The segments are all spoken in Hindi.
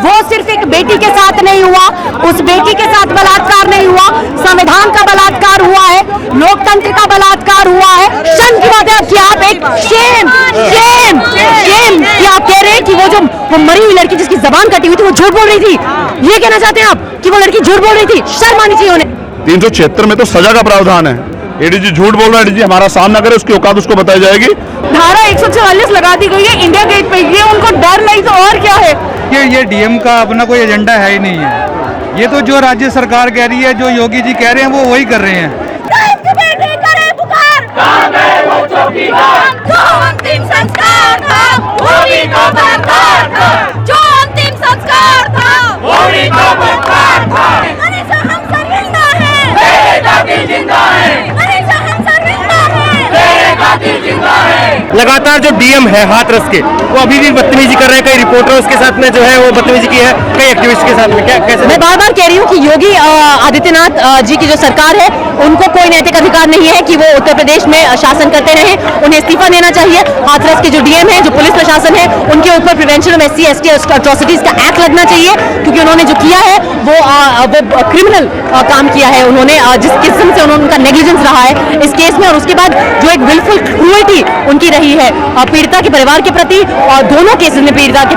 वो सिर्फ एक बेटी के साथ नहीं हुआ, उस बेटी के साथ बलात्कार नहीं हुआ, संविधान का बलात्कार हुआ है, लोकतंत्र का बलात्कार हुआ है। शर्म की बात है कि आप एक शेम शेम शेम कि आप कह रहे हैं कि वो मरी हुई लड़की जिसकी जबान कटी हुई थी वो झूठ बोल रही थी। ये कहना चाहते हैं आप कि वो लड़की झूठ बोल रही थी? शर्म आनी चाहिए उन्हें। 376 में तो सजा का प्रावधान है। एडीजी झूठ बोल रहा है, एडीजी हमारा सामना करे, उसकी औकात उसको बताई जाएगी। धारा 144 लगा दी गई है इंडिया गेट पे, ये उनको डर नहीं तो और क्या है? ये डीएम का अपना कोई एजेंडा है ही नहीं है। ये तो जो राज्य सरकार कह रही है, जो योगी जी कह रहे हैं, वो वही कर रहे हैं। जो अंतिम संस्कार था वो भी तो बलात्कार था, जो अंतिम संस्कार था वो भी तो बलात्कार था। मनीषा हमसर जिंदा है, मेरे कातिल जिंदा है। मनीषा हमसर जिंदा है, मेरे कातिल जिंदा है। लगातार जो डीएम है हाथरस के, वो अभी भी बदतमीजी कर रहे हैं। कई रिपोर्टर उसके साथ में जो है वो बदतमीजी की है, कई एक्टिविस्ट के साथ में। क्या कैसे? मैं बार बार कह रही हूँ कि योगी आदित्यनाथ जी की जो सरकार है उनको कोई नैतिक अधिकार नहीं है कि वो उत्तर प्रदेश में शासन करते रहे। उन्हें इस्तीफा देना चाहिए। हाथरस के जो डीएम है, जो पुलिस प्रशासन है, उनके ऊपर प्रिवेंशन ऑफ SC/ST अट्रॉसिटीज का एक्ट लगना चाहिए, क्योंकि उन्होंने जो किया है वो क्रिमिनल काम किया है। उन्होंने जिस किस्म से उनका नेग्लिजेंस रहा है इस केस में, और उसके बाद जो एक बिल्कुल क्रूएल्टी उनकी रही है पीड़िता के परिवार के प्रति, और दोनों केसेस में पीड़िता के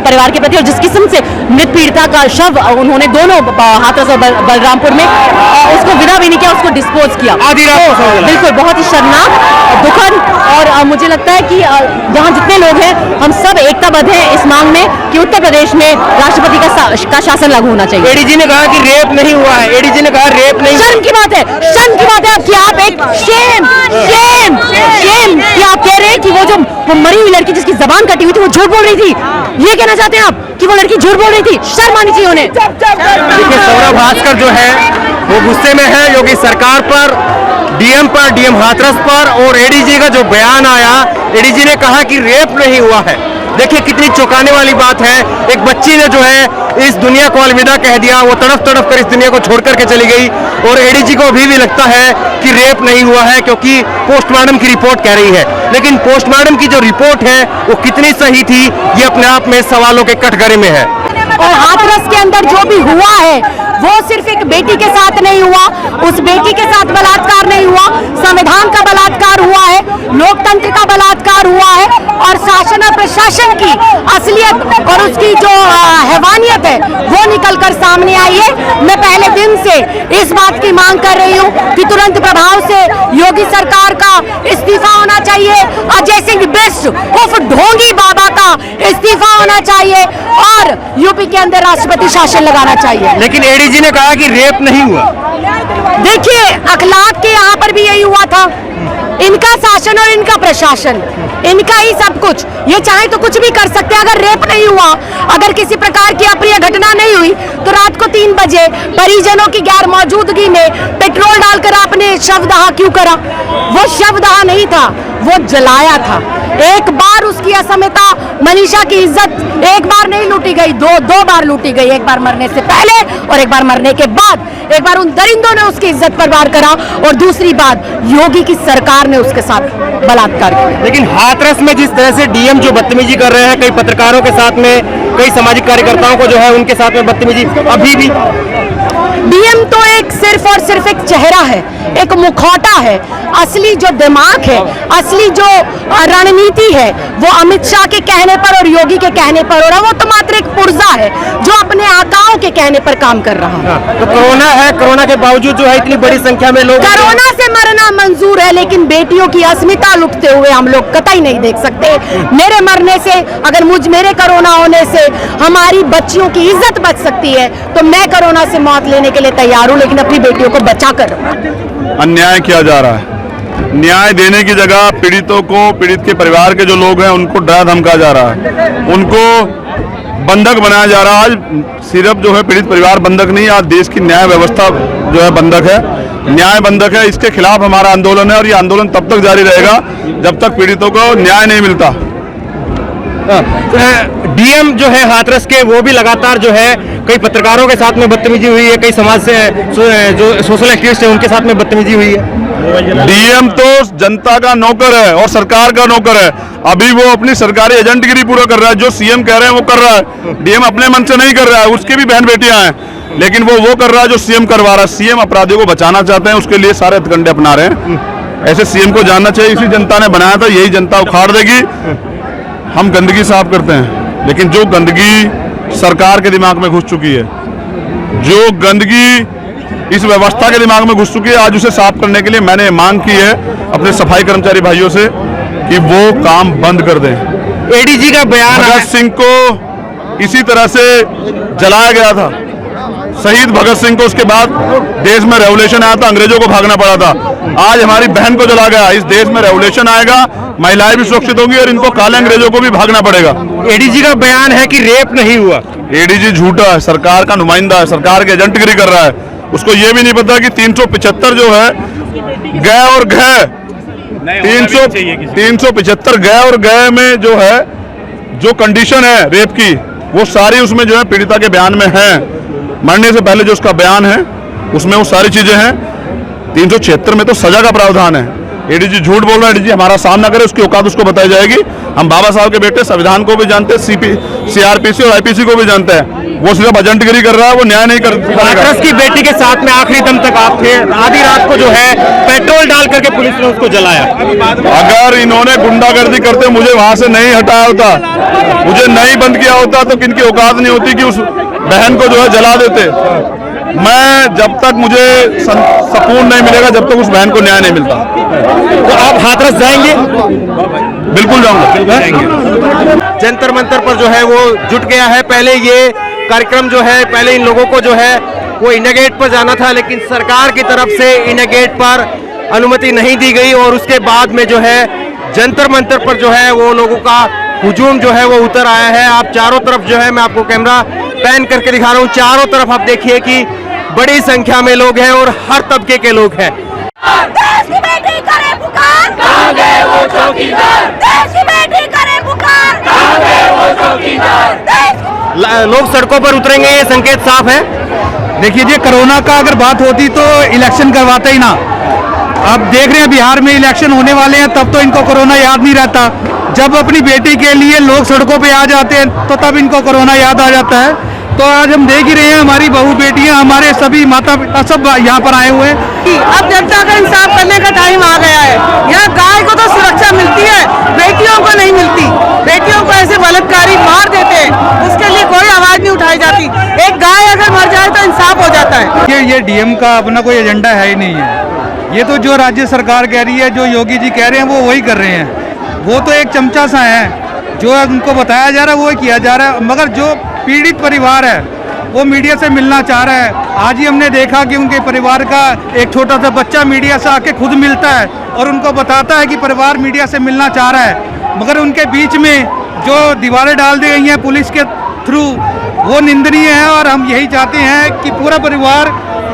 परिवार के प्रति, और जिस किस्म से मृत पीड़िता का शव उन्होंने दोनों हाथरस और बलरामपुर में उसको विदा भी नहीं किया, उसको डिस्पोज किया। बिल्कुल बहुत ही शर्मनाक, दुखद, और मुझे लगता है कि यहाँ जितने लोग हैं हम सब एकताबद्ध हैं इस मांग में कि उत्तर प्रदेश में राष्ट्रपति का शासन लागू होना चाहिए। एडीजी ने कहा कि रेप नहीं हुआ है, एडीजी ने कहा रेप नहीं। शर्म की बात है, शर्म की बात है कि आप एक शेम शेम शेम कि आप कह रहे हैं कि वो मरी हुई लड़की जिसकी जबान कटी हुई थी वो झूठ बोल रही थी। ये कहना चाहते हैं आप कि वो लड़की झूठ बोल रही थी? शर्म आनी चाहिए उन्हें। देखिए, सौरभ भास्कर जो है वो गुस्से में है योगी सरकार पर, डीएम पर, डीएम हाथरस पर, और एडीजी का जो बयान आया, एडीजी ने कहा कि रेप नहीं हुआ है। देखिए कितनी चौंकाने वाली बात है। एक बच्ची ने जो है इस दुनिया को अलविदा कह दिया, वो तड़प तड़प कर इस दुनिया को छोड़ करके चली गई, और एडीजी को अभी भी लगता है कि रेप नहीं हुआ है क्योंकि पोस्टमार्टम की रिपोर्ट कह रही है। लेकिन पोस्टमार्टम की जो रिपोर्ट है वो कितनी सही थी, ये अपने आप में सवालों के कटघरे में है। और हाथरस के अंदर जो भी हुआ है वो सिर्फ एक बेटी के साथ नहीं हुआ, उस बेटी के साथ बलात्कार नहीं हुआ, संविधान का बलात्कार हुआ है, लोकतंत्र का बलात्कार हुआ है, और शासन और प्रशासन की असलियत और उसकी जो हैवानियत है वो निकलकर सामने आई है। मैं पहले दिन से इस बात की मांग कर रही हूँ कि तुरंत प्रभाव से योगी सरकार का इस्तीफा होना चाहिए, अजय सिंह बिष्ट उर्फ ढोंगी बाबा का इस्तीफा होना चाहिए, और यूपी के अंदर राष्ट्रपति शासन लगाना चाहिए। लेकिन एडीजी ने कहा कि रेप नहीं हुआ। देखिए, अखलाक के यहाँ पर भी यही हुआ था। इनका शासन और इनका प्रशासन, इनका ही सब कुछ, ये चाहे तो कुछ भी कर सकते हैं। अगर रेप नहीं हुआ, अगर किसी प्रकार की अप्रिय घटना नहीं हुई, तो रात को 3 बजे परिजनों की गैर मौजूदगी में पेट्रोल डालकर आपने शवदाह क्यों करा? वो शवदाह नहीं था, वो जलाया था। एक बार उसकी असमता, मनीषा की इज्जत एक बार नहीं लूटी गई, दो बार लूटी गई। एक बार मरने से पहले और एक बार मरने के बाद। एक बार उन दरिंदों ने उसकी इज्जत पर वार करा, और दूसरी बात योगी की सरकार ने उसके साथ बलात्कार किया। लेकिन हाथरस में जिस तरह से डीएम जो बदतमीजी कर रहे हैं, कई पत्रकारों के साथ में, कई सामाजिक कार्यकर्ताओं को जो है उनके साथ में बदतमीजी अभी भी। डीएम तो एक सिर्फ और सिर्फ एक चेहरा है, एक मुखौटा है। असली जो दिमाग है, असली जो रणनीति है वो अमित शाह के कहने पर और योगी के कहने पर हो रहा है। वो तो मात्र एक पुर्जा है जो अपने आकाओं के कहने पर काम कर रहा है। तो कोरोना है, कोरोना के बावजूद जो है इतनी बड़ी संख्या में लोग, कोरोना से मरना मंजूर है, लेकिन बेटियों की अस्मिता लुटते हुए हम लोग कतई नहीं देख सकते। मेरे मरने से, अगर मेरे कोरोना होने से हमारी बच्चियों की इज्जत बच सकती है, तो मैं कोरोना से मौत लेने के लिए तैयार हूँ, लेकिन अपनी बेटियों को बचा कर। अन्याय किया जा रहा है। न्याय देने की जगह पीड़ितों को, पीड़ित के परिवार के जो लोग हैं उनको डरा धमकाया जा रहा है, उनको बंधक बनाया जा रहा है। आज सिर्फ जो है पीड़ित परिवार बंधक नहीं, आज देश की न्याय व्यवस्था जो है बंधक है, न्याय बंधक है। इसके खिलाफ हमारा आंदोलन है, और ये आंदोलन तब तक जारी रहेगा जब तक पीड़ितों को न्याय नहीं मिलता। डीएम जो है हाथरस के, वो भी लगातार जो है कई पत्रकारों के साथ में बदतमीजी हुई है, कई समाज से जो सोशल एक्टिविस्ट हैं उनके साथ में बदतमीजी हुई है। डीएम तो जनता का नौकर है और सरकार का नौकर है। अभी वो अपनी सरकारी एजेंटगिरी पूरा कर रहा है। जो सीएम कह रहे हैं वो कर रहा है। डीएम अपने मन से नहीं कर रहा है, उसकी भी बहन बेटियां हैं, लेकिन वो कर रहा है जो सीएम करवा रहा है। सीएम अपराधियों को बचाना चाहते हैं, उसके लिए सारे हथकंडे अपना रहे हैं। ऐसे सीएम को जानना चाहिए, इसी जनता ने बनाया था, यही जनता उखाड़ देगी। हम गंदगी साफ करते हैं, लेकिन जो गंदगी सरकार के दिमाग में घुस चुकी है, जो गंदगी इस व्यवस्था के दिमाग में घुस चुकी है, आज उसे साफ करने के लिए मैंने मांग की है अपने सफाई कर्मचारी भाइयों से कि वो काम बंद कर दें। एडीजी का बयान भगत सिंह को इसी तरह से जलाया गया था। शहीद भगत सिंह को उसके बाद देश में रेवोल्यूशन आया था, अंग्रेजों को भागना पड़ा था। आज हमारी बहन को जला गया। इस देश में रेवोल्यूशन आएगा, महिलाएं भी सुरक्षित होंगी और इनको काले अंग्रेजों को भी भागना पड़ेगा। एडीजी का बयान है कि रेप नहीं हुआ। एडीजी झूठा है, सरकार का नुमाइंदा है, सरकार के एजेंटगिरी कर रहा है। उसको ये भी नहीं पता कि 375 जो है गए और गए 375 गए और गए में जो है जो कंडीशन है रेप की, वो सारी उसमें जो है पीड़िता के बयान में है। मरने से पहले जो उसका बयान है उसमें वो सारी चीजें हैं। 376 में तो सजा का प्रावधान है। एडीजी झूठ बोल रहा है। एडीजी हमारा सामना करे, उसकी औकात उसको बताई जाएगी। हम बाबा साहब के बेटे संविधान को भी जानते हैं, सीआरपीसी और आईपीसी को भी जानते हैं। वो सिर्फ एजेंटगिरी कर रहा है, वो न्याय नहीं कर पाएगा। की बेटी के साथ में आखिरी दम तक आप थे। आधी रात को जो है पेट्रोल डाल करके पुलिस ने उसको जलाया। अगर इन्होंने गुंडागर्दी करते मुझे वहां से नहीं हटाया होता, मुझे नहीं बंद किया होता, तो किनकी औकात नहीं होती कि उस बहन को जो है जला देते। मैं जब तक मुझे सुकून नहीं मिलेगा, जब तक उस बहन को न्याय नहीं मिलता। तो आप हाथरस जाएंगे? बिल्कुल जाऊंगा। जंतर मंतर पर जो है वो जुट गया है। पहले ये कार्यक्रम जो है, पहले इन लोगों को जो है वो इंडिया गेट पर जाना था, लेकिन सरकार की तरफ से इंडिया गेट पर अनुमति नहीं दी गई और उसके बाद में जो है जंतर मंतर पर जो है वो लोगों का हुजूम जो है वो उतर आया है। आप चारों तरफ जो है, मैं आपको कैमरा पैन करके दिखा रहा हूँ, चारों तरफ आप देखिए कि बड़ी संख्या में लोग हैं और हर तबके के लोग हैं। देश की बेटी करे पुकार, कहाँ गए वो चौकीदार। देश की बेटी करे पुकार, कहाँ गए वो चौकीदार। लोग सड़कों पर उतरेंगे, ये संकेत साफ है। देखिए जी, कोरोना का अगर बात होती तो इलेक्शन करवाते ही ना। अब देख रहे हैं बिहार में इलेक्शन होने वाले हैं, तब तो इनको कोरोना याद नहीं रहता। जब अपनी बेटी के लिए लोग सड़कों पे आ जाते हैं तो तब इनको कोरोना याद आ जाता है। तो आज हम देख ही रहे हैं, हमारी बहू बेटियां, हमारे सभी माता पिता सब यहाँ पर आए हुए हैं। अब जनता का इंसाफ करने का टाइम आ गया है। यहाँ गाय को तो सुरक्षा मिलती है, बेटियों को नहीं मिलती। बेटियों को ऐसे बलात्कारी मार देते हैं, उसके लिए कोई आवाज नहीं उठाई जाती। एक गाय अगर मर जाए तो इंसाफ हो जाता है। ये डीएम का अपना कोई एजेंडा है ही नहीं है। ये तो जो राज्य सरकार कह रही है, जो योगी जी कह रहे हैं, वो वही कर रहे हैं। वो तो एक चमचा सा है, जो उनको बताया जा रहा है वो किया जा रहा है। मगर जो पीड़ित परिवार है वो मीडिया से मिलना चाह रहा है। आज ही हमने देखा कि उनके परिवार का एक छोटा सा बच्चा मीडिया से आके खुद मिलता है और उनको बताता है कि परिवार मीडिया से मिलना चाह रहा है। मगर उनके बीच में जो दीवारें डाल दी गई हैं पुलिस के थ्रू, वो निंदनीय है और हम यही चाहते हैं कि पूरा परिवार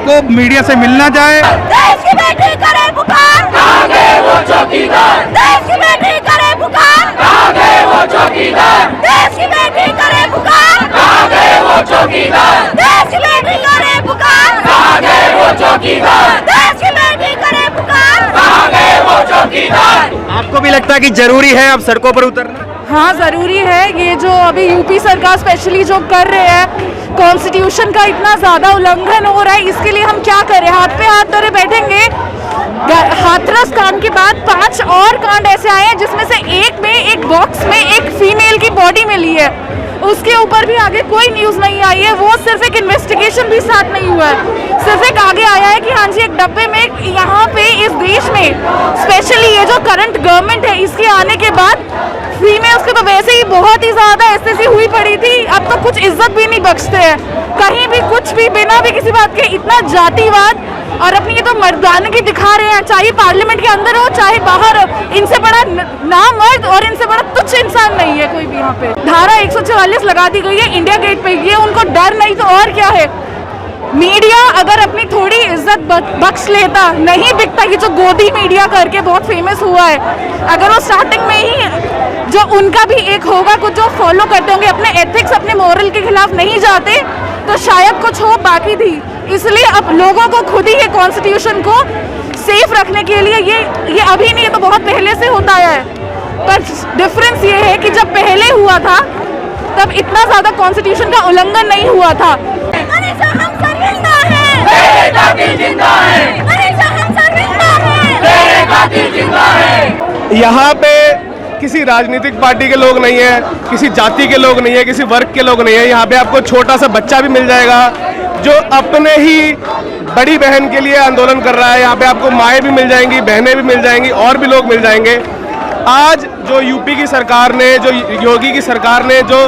को मीडिया से मिलना जाए। देश की बेटी करे पुकार, कहाँ गए वो चौकीदार। देश की बेटी करे पुकार, कहाँ गए वो चौकीदार। देश की बेटी करे पुकार, कहाँ गए वो चौकीदार। देश की बेटी करे पुकार, कहाँ गए वो चौकीदार। देश की बेटी करे पुकार, कहाँ गए वो चौकीदार। आपको भी लगता है कि जरूरी है अब सड़कों पर उतरना? हाँ, ज़रूरी है। ये जो अभी यूपी सरकार स्पेशली जो कर रहे हैं, कॉन्स्टिट्यूशन का इतना ज़्यादा उल्लंघन हो रहा है, इसके लिए हम क्या करें? हाथ पे हाथ धरे बैठेंगे? हाथरस कांड के बाद 5 और कांड ऐसे आए हैं जिसमें से एक में एक बॉक्स में एक फीमेल की बॉडी मिली है, उसके ऊपर भी आगे कोई न्यूज़ नहीं आई है। वो सिर्फ एक इन्वेस्टिगेशन भी स्टार्ट नहीं हुआ है, सिर्फ एक आगे आया है कि हाँ जी एक डब्बे में यहाँ पे इस देश में स्पेशली ये जो करंट गवर्नमेंट है इसके आने के बाद फीमेल्स के तो वैसे ही बहुत ही ज़्यादा ऐसी हुई पड़ी थी, अब तो कुछ इज्जत भी नहीं बख्शते हैं कहीं भी, कुछ भी बिना भी किसी बात के इतना जातिवाद और अपनी ये तो मर्दानगी दिखा रहे हैं, चाहे पार्लियामेंट के अंदर हो चाहे बाहर हो। इनसे बड़ा ना मर्द और इनसे बड़ा तुच्छ इंसान नहीं है कोई भी। यहाँ पे धारा 144 लगा दी गई है इंडिया गेट पे, ये उनको डर नहीं तो और क्या है। मीडिया अगर अपनी थोड़ी इज्जत बख्श लेता, नहीं बिकता, ये जो गोदी मीडिया करके बहुत फेमस हुआ है, अगर वो स्टार्टिंग में ही जो उनका भी एक होगा कुछ जो फॉलो करते होंगे, अपने एथिक्स अपने मोरल के खिलाफ नहीं जाते, तो शायद कुछ हो बाकी थी। इसलिए अब लोगों को खुद ही ये कॉन्स्टिट्यूशन को सेफ रखने के लिए ये अभी नहीं, ये तो बहुत पहले से होता आया है। पर डिफरेंस ये है कि जब पहले हुआ था तब इतना ज्यादा कॉन्स्टिट्यूशन का उल्लंघन नहीं हुआ था। मनीषा हमसर जिंदा है, तेरे कातिल जिंदा है। मनीषा हमसर जिंदा है, तेरे कातिल जिंदा है। यहाँ पे किसी राजनीतिक पार्टी के लोग नहीं है, किसी जाति के लोग नहीं है, किसी वर्ग के लोग नहीं है। यहाँ पे आपको छोटा सा बच्चा भी मिल जाएगा जो अपने ही बड़ी बहन के लिए आंदोलन कर रहा है। यहाँ पे आपको माएँ भी मिल जाएंगी, बहनें भी मिल जाएंगी, और भी लोग मिल जाएंगे। आज जो यूपी की सरकार ने, जो योगी की सरकार ने, जो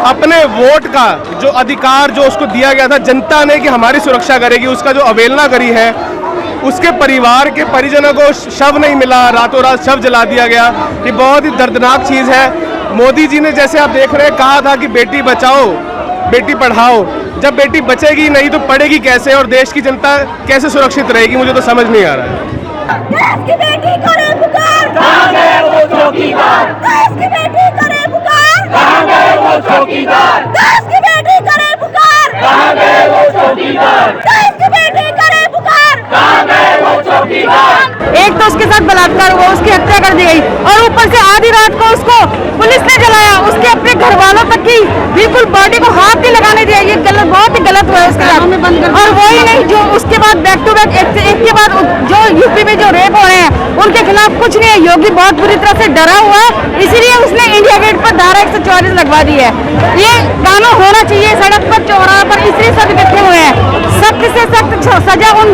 अपने वोट का जो अधिकार जो उसको दिया गया था जनता ने कि हमारी सुरक्षा करेगी, उसका जो अवहेलना करी है, उसके परिवार के परिजनों को शव नहीं मिला, रातों रात शव जला दिया गया, ये बहुत ही दर्दनाक चीज़ है। मोदी जी ने, जैसे आप देख रहे हैं, कहा था कि बेटी बचाओ बेटी पढ़ाओ। जब बेटी बचेगी नहीं तो पढ़ेगी कैसे, और देश की जनता कैसे सुरक्षित रहेगी, मुझे तो समझ नहीं आ रहा है। देश की बेटी करे पुकार, कहाँ गए वो चौकीदार। देश की बेटी करे पुकार, कहाँ गए वो चौकीदार। देश की बेटी करे पुकार, कहाँ गए वो चौकीदार। देश की बेटी करे पुकार, कहाँ गए वो चौकीदार। एक तो उसके साथ बलात्कार हुआ, उसकी हत्या कर दी गई, और ऊपर से आधी रात को उसको पुलिस ने जलाया। उसके अपने घर वालों तक की बिल्कुल बॉडी को हाथ नहीं लगाने दिया। ये गलत, बहुत ही गलत हुआ है उसके साथ। और वही नहीं, जो उसके बाद बैक टू बैक एक के बाद जो यूपी में जो रेप हो रहे हैं उनके खिलाफ कुछ नहीं है। योगी बहुत बुरी तरह से डरा हुआ है, इसीलिए उसने इंडिया गेट पर धारा 144 लगवा दी है। ये कानून होना चाहिए सड़क पर, चौराहे पर, इसलिए सब इकट्ठे हुए हैं। सख्त से सख्त सजा उन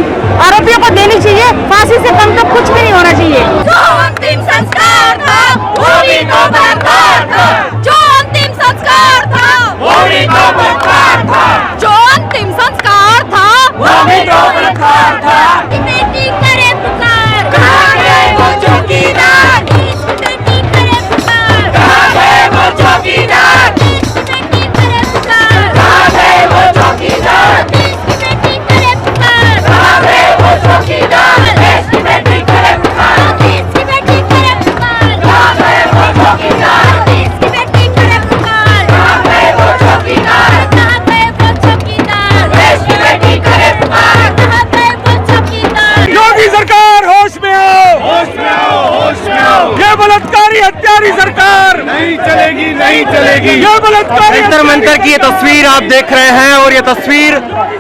आरोपियों को देनी चाहिए, फांसी से कम तो कुछ भी नहीं होना चाहिए। जो अंतिम संस्कार था वो भी तो बलात्कार था। जो अंतिम संस्कार था वो भी तो बलात्कार था। जो अंतिम संस्कार था वो भी तो बलात्कार था। बेटी करे पुकार, कहाँ गए वो चौकीदार। बेटी करे पुकार, कहाँ गए वो चौकीदार। बेटी करे पुकार, कहाँ गए वो चौकीदार। बेटी करे पुकार, कहाँ गए वो चौकीदार। देश की बेटी करे पुकार, देश की बेटी करे पुकार, कहाँ गए वो चौकीदार। देश की बेटी करे पुकार, कहाँ गए वो चौकीदार। कहाँ गए वो चौकीदार। देश की बेटी करे पुकार, कहाँ गए वो चौकीदार। योगी सरकार होश में आओ, होश में आओ, होश में आओ। ये बलात्कारी हत्यारी सरकार नहीं चलेगी, नहीं चलेगी। ये बलात्कारी जंतर मंतर की ये तस्वीर आप देख रहे हैं, और ये तस्वीर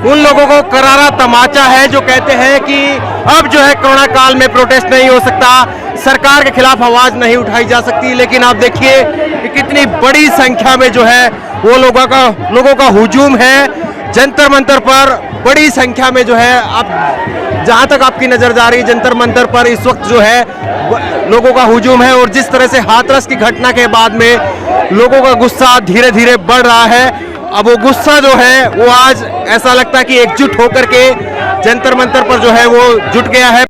उन लोगों को करारा तमाचा है जो कहते हैं कि अब जो है कोरोना काल में प्रोटेस्ट नहीं हो सकता, सरकार के खिलाफ आवाज नहीं उठाई जा सकती। लेकिन आप देखिए कि कितनी बड़ी संख्या में जो है वो लोगों का हुजूम है जंतर मंतर पर। बड़ी संख्या में जो है, आप जहां तक आपकी नजर जा रही है, जंतर मंतर पर इस वक्त जो है लोगों का हुजूम है। और जिस तरह से हाथरस की घटना के बाद में लोगों का गुस्सा धीरे धीरे बढ़ रहा है, अब वो गुस्सा जो है वो आज ऐसा लगता है कि एकजुट होकर के जंतर मंतर पर जो है वो जुट गया है।